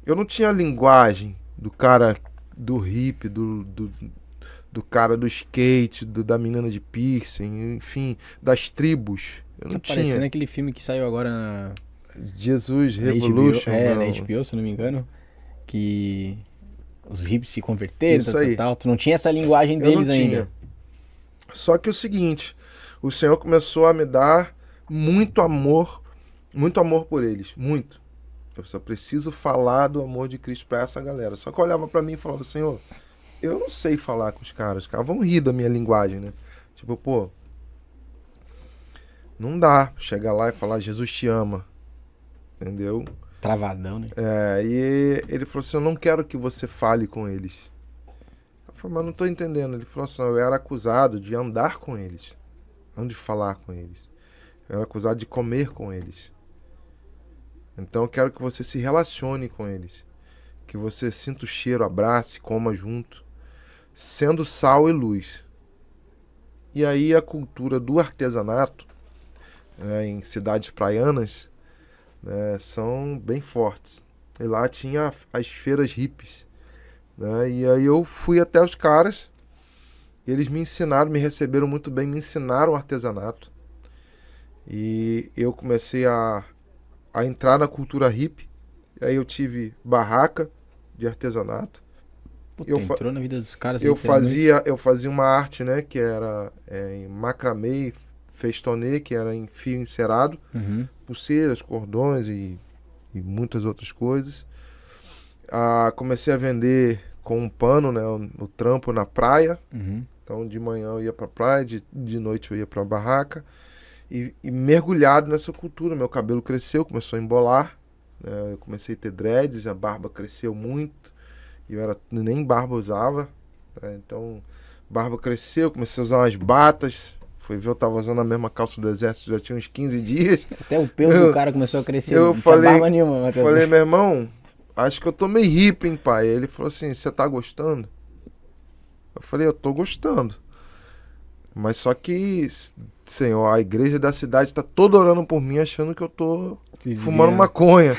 eu não tinha a linguagem do cara do hippie, do cara do skate, da menina de piercing, enfim, das tribos. Eu Tá não parecendo tinha. aquele filme que saiu agora Jesus na HBO, Revolution, na não. HBO, se eu não me engano, que os hippies se converteram, tal, Isso tal, aí. tal. Tu não tinha essa linguagem Eu não deles ainda. tinha. Só que o seguinte, o Senhor começou a me dar muito amor por eles, muito. Eu só preciso falar do amor de Cristo para essa galera. Só que eu olhava para mim e falava, Senhor, eu não sei falar com os caras vão rir da minha linguagem, né? Tipo, pô, não dá chegar lá e falar Jesus te ama, entendeu? Travadão, né? E ele falou assim, eu não quero que você fale com eles. Eu falei, mas não tô entendendo. Ele falou assim, eu era acusado de andar com eles, não de falar com eles. Eu era acusado de comer com eles. Então eu quero que você se relacione com eles. Que você sinta o cheiro, abrace, coma junto. Sendo sal e luz. E aí a cultura do artesanato, né, em cidades praianas, né, são bem fortes. E lá tinha as feiras hippies. Né, e aí eu fui até os caras. E eles me ensinaram, me receberam muito bem, me ensinaram o artesanato. E eu comecei a entrar na cultura hippie. E aí eu tive barraca de artesanato. Pô, tu Eu, fa entrou na vida dos caras literalmente. eu fazia uma arte, né, que era em macramê, festonê, que era em fio encerado, Uhum, pulseiras, cordões e muitas outras coisas. Comecei a vender com um pano, né, o trampo na praia. uhum. Então de manhã eu ia pra praia, de noite eu ia pra barraca. E mergulhado nessa cultura, meu cabelo cresceu, começou a embolar. Né, eu comecei a ter dreads, a barba cresceu muito. E eu era, nem barba usava. Né, então, barba cresceu, comecei a usar umas batas. Foi ver, eu tava usando a mesma calça do exército, já tinha uns 15 dias. Até o pelo do Eu, cara começou a crescer. eu Não tinha barba falei, nenhuma, Matheus. falei, meu irmão, acho que eu tô meio hippie, hein, pai. Ele falou assim, você tá gostando? Eu falei, eu tô gostando. Mas só que, senhor, a igreja da cidade tá toda orando por mim, achando que eu tô Se fumando desviando. maconha.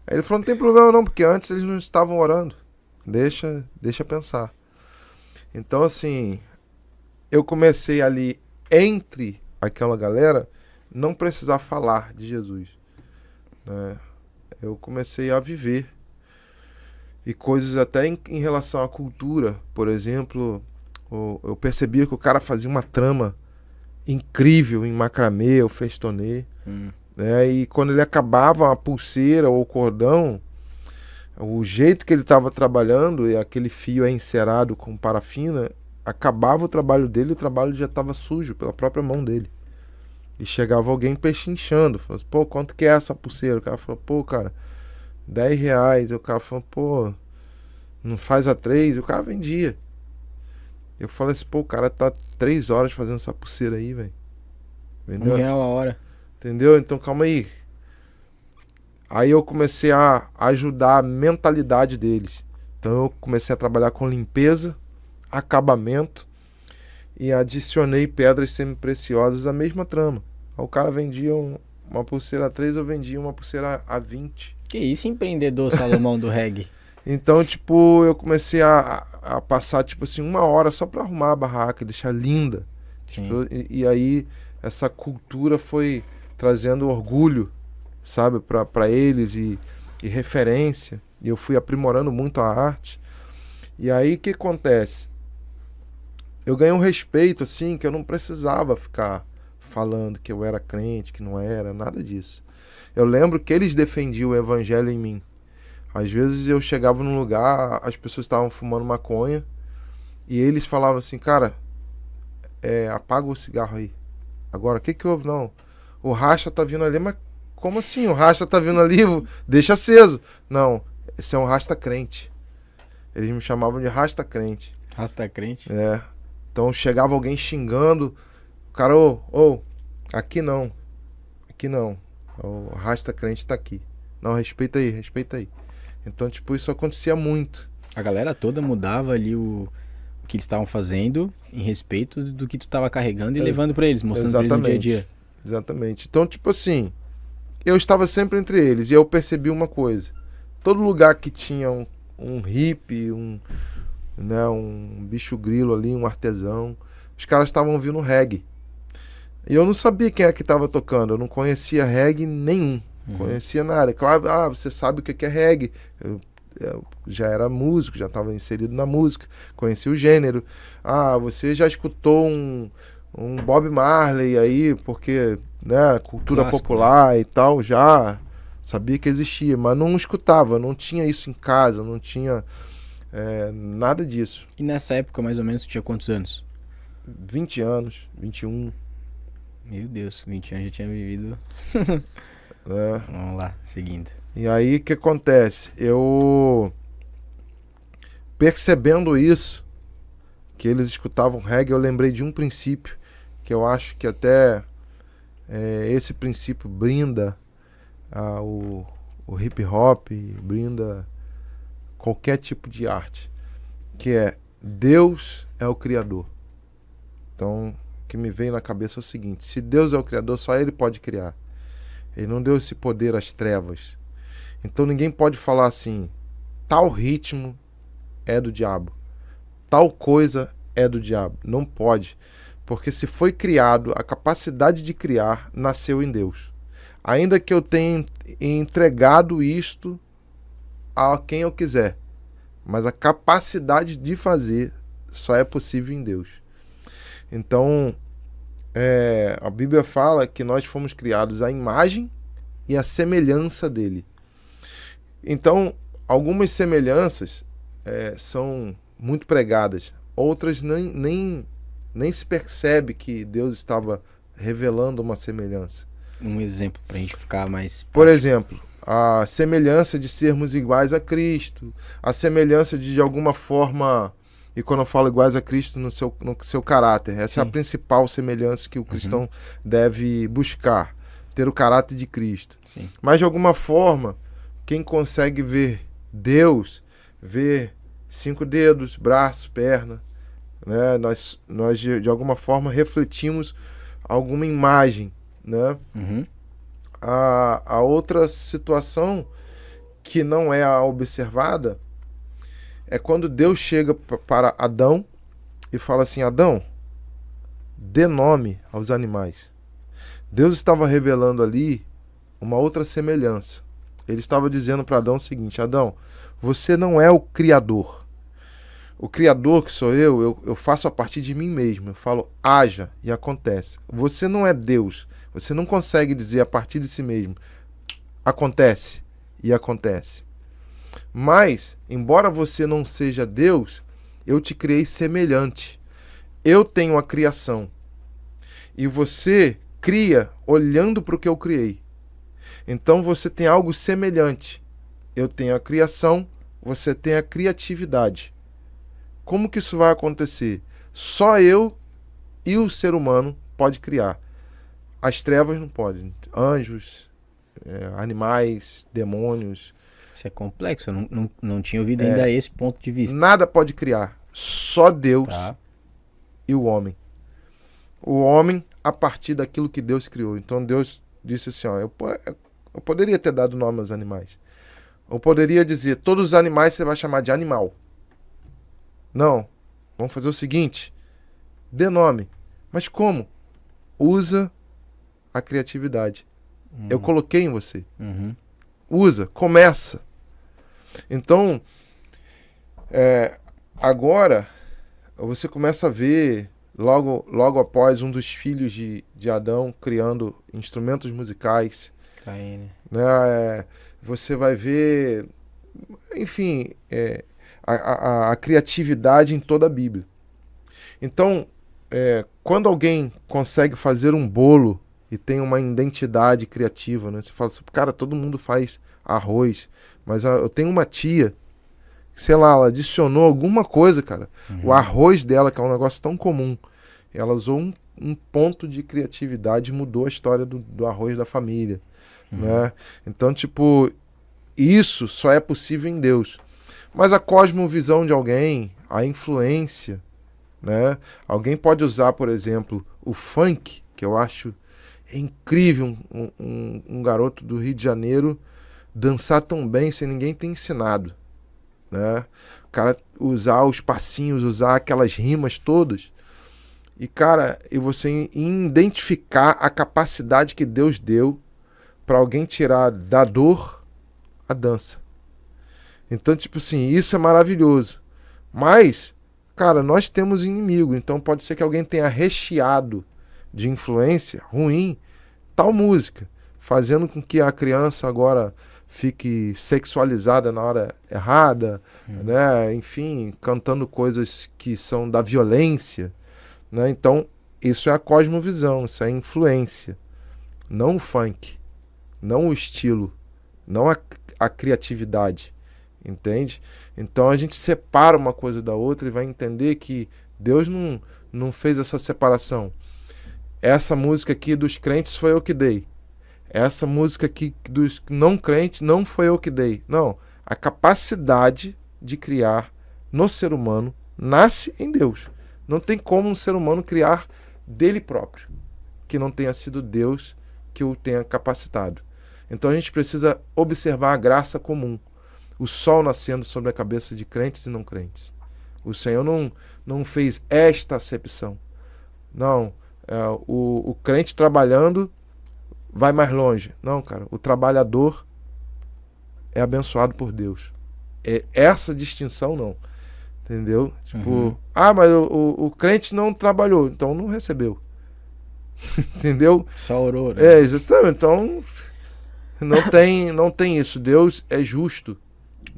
Aí ele falou, não tem problema não, porque antes eles não estavam orando. Deixa pensar. Então, assim, eu comecei ali entre aquela galera não precisar falar de Jesus, né? Eu comecei a viver e coisas até em relação à cultura, por exemplo, eu percebia que o cara fazia uma trama incrível em macramê ou festonê, Hum. né? E quando ele acabava a pulseira ou o cordão, o jeito que ele estava trabalhando e aquele fio é encerado com parafina, acabava o trabalho dele, o trabalho já estava sujo pela própria mão dele. E chegava alguém pechinchando, falou assim, pô, quanto que é essa pulseira? O cara falou, pô, cara, R$ 10. E o cara falou, pô, não faz a 3? E o cara vendia. Eu falei assim, pô, o cara tá 3 horas fazendo essa pulseira aí, velho. Entendeu? R$ 1 a hora. Entendeu? Então calma aí. Aí eu comecei a ajudar a mentalidade deles. Então eu comecei a trabalhar com limpeza, acabamento e adicionei pedras semi-preciosas à mesma trama. Aí o cara vendia uma pulseira a 3, eu vendia uma pulseira a 20. Que isso, empreendedor Salomão do reggae? Então, tipo, eu comecei a passar, tipo assim, 1 hora só pra arrumar a barraca, deixar linda. Sim. Tipo, e aí essa cultura foi trazendo orgulho, sabe, pra eles e referência. E eu fui aprimorando muito a arte. E aí o que acontece? Eu ganhei um respeito, assim, que eu não precisava ficar falando que eu era crente, que não era, nada disso. Eu lembro que eles defendiam o evangelho em mim. Às vezes eu chegava num lugar, as pessoas estavam fumando maconha e eles falavam assim, cara, apaga o cigarro aí. Agora, o que que houve? Não, o racha tá vindo ali, mas como assim? O racha tá vindo ali? Deixa aceso. Não, esse é um rasta crente. Eles me chamavam de rasta crente. Rasta crente. É. Então chegava alguém xingando, o cara, ô, aqui não, aqui não. O rasta crente tá aqui. Não, respeita aí, respeita aí. Então, tipo, isso acontecia muito. A galera toda mudava ali o que eles estavam fazendo em respeito do que tu tava carregando e Ex- levando pra eles, mostrando pra eles no dia a dia. Exatamente. Exatamente. Então, tipo assim, eu estava sempre entre eles e eu percebi uma coisa. todo lugar que tinha um hippie, né, um bicho grilo ali, um artesão, os caras estavam ouvindo reggae. E eu não sabia quem é que estava tocando, eu não conhecia reggae nenhum, conhecia nada. Claro, você sabe o que é reggae. Eu já era músico, já estava inserido na música, conhecia o gênero. Você já escutou um Bob Marley aí, porque, né, cultura Clássico, popular, né, e tal, já sabia que existia, mas não escutava, não tinha isso em casa, não tinha nada disso. E nessa época, mais ou menos, tu tinha quantos anos? 20 anos, 21. Meu Deus, 20 anos já tinha vivido. Vamos lá, seguindo. E aí, o que acontece? Eu, percebendo isso, que eles escutavam reggae, eu lembrei de um princípio, que eu acho que até esse princípio brinda o hip hop, brinda qualquer tipo de arte, que é: Deus é o Criador. Então, o que me veio na cabeça é o seguinte: se Deus é o Criador, só Ele pode criar. Ele não deu esse poder às trevas. Então ninguém pode falar assim: tal ritmo é do diabo, tal coisa é do diabo. Não pode. Porque se foi criado, a capacidade de criar nasceu em Deus. Ainda que eu tenha entregado isto a quem eu quiser, mas a capacidade de fazer só é possível em Deus. Então, a Bíblia fala que nós fomos criados à imagem e à semelhança dele. Então, algumas semelhanças são muito pregadas, outras nem se percebe que Deus estava revelando uma semelhança. Um exemplo para a gente ficar mais... Por exemplo, a semelhança de sermos iguais a Cristo, a semelhança de alguma forma, e quando eu falo iguais a Cristo, no seu caráter, essa é a principal semelhança que o cristão deve buscar, ter o caráter de Cristo. Sim. Mas de alguma forma, quem consegue ver Deus, vê 5 dedos, braço, perna, né? Nós de alguma forma refletimos alguma imagem, né? A outra situação que não é a observada é quando Deus chega para Adão e fala assim: Adão, dê nome aos animais. Deus estava revelando ali uma outra semelhança. Ele estava dizendo para Adão o seguinte: Adão, você não é o Criador. O Criador, que sou eu faço a partir de mim mesmo. Eu falo, haja, e acontece. Você não é Deus. Você não consegue dizer a partir de si mesmo, acontece, e acontece. Mas, embora você não seja Deus, eu te criei semelhante. Eu tenho a criação. E você cria olhando para o que eu criei. Então você tem algo semelhante. Eu tenho a criação, você tem a criatividade. Como que isso vai acontecer? Só eu e o ser humano pode criar. As trevas não podem. Anjos, animais, demônios. Isso é complexo, eu não tinha ouvido ainda esse ponto de vista. Nada pode criar. Só Deus e o homem. O homem a partir daquilo que Deus criou. Então Deus disse assim, eu poderia ter dado nome aos animais. Eu poderia dizer, todos os animais você vai chamar de animal. Não. Vamos fazer o seguinte. Dê nome. Mas como? Usa a criatividade. Eu coloquei em você. Usa. Começa. Então, agora, você começa a ver, logo após um dos filhos de Adão criando instrumentos musicais. Caim, né? Você vai ver, enfim, a criatividade em toda a Bíblia. Então, quando alguém consegue fazer um bolo e tem uma identidade criativa, né? Você fala assim, cara, todo mundo faz arroz, mas eu tenho uma tia, sei lá, ela adicionou alguma coisa, cara. O arroz dela, que é um negócio tão comum, ela usou um ponto de criatividade e mudou a história do arroz da família. Né? Então, tipo, isso só é possível em Deus. Mas a cosmovisão de alguém, a influência, né? Alguém pode usar, por exemplo, o funk, que eu acho incrível, um garoto do Rio de Janeiro, dançar tão bem sem ninguém ter ensinado, né? O cara usar os passinhos, usar aquelas rimas todas. E, cara, e você identificar a capacidade que Deus deu para alguém tirar da dor a dança. Então, tipo assim, isso é maravilhoso. Mas, cara, nós temos inimigo. Então pode ser que alguém tenha recheado de influência ruim tal música, fazendo com que a criança agora fique sexualizada na hora errada, né? Enfim, cantando coisas que são da violência, né? Então, isso é a cosmovisão, isso é a influência. Não o funk, não o estilo, não a criatividade, entende? Então a gente separa uma coisa da outra e vai entender que Deus não fez essa separação. Essa música aqui dos crentes foi eu que dei. Essa música aqui dos não crentes não foi eu que dei. Não, a capacidade de criar no ser humano nasce em Deus. Não tem como um ser humano criar dele próprio, que não tenha sido Deus que o tenha capacitado. Então a gente precisa observar a graça comum. O sol nascendo sobre a cabeça de crentes e não crentes. O Senhor não fez esta acepção. Não, o crente trabalhando vai mais longe. Não, cara, o trabalhador é abençoado por Deus. Essa distinção não. Entendeu? Tipo, mas o crente não trabalhou, então não recebeu. Entendeu? Só orou, né? Exatamente. Então não tem isso. Deus é justo,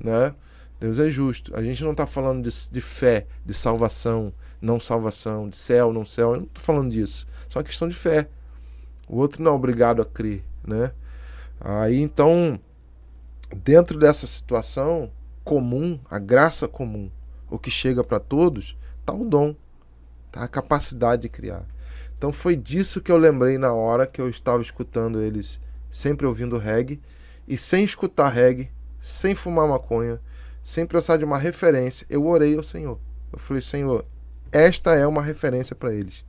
né? Deus é justo. A gente não está falando de fé, de salvação, não salvação, de céu, não céu. Eu não estou falando disso. É só uma questão de fé. O outro não é obrigado a crer, né? Aí, então, dentro dessa situação comum, a graça comum, o que chega para todos, tá o dom, tá a capacidade de criar. Então foi disso que eu lembrei na hora que eu estava escutando eles, sempre ouvindo reggae, e sem escutar reggae, sem fumar maconha, sem precisar de uma referência, eu orei ao Senhor. Eu falei, Senhor, esta é uma referência para eles.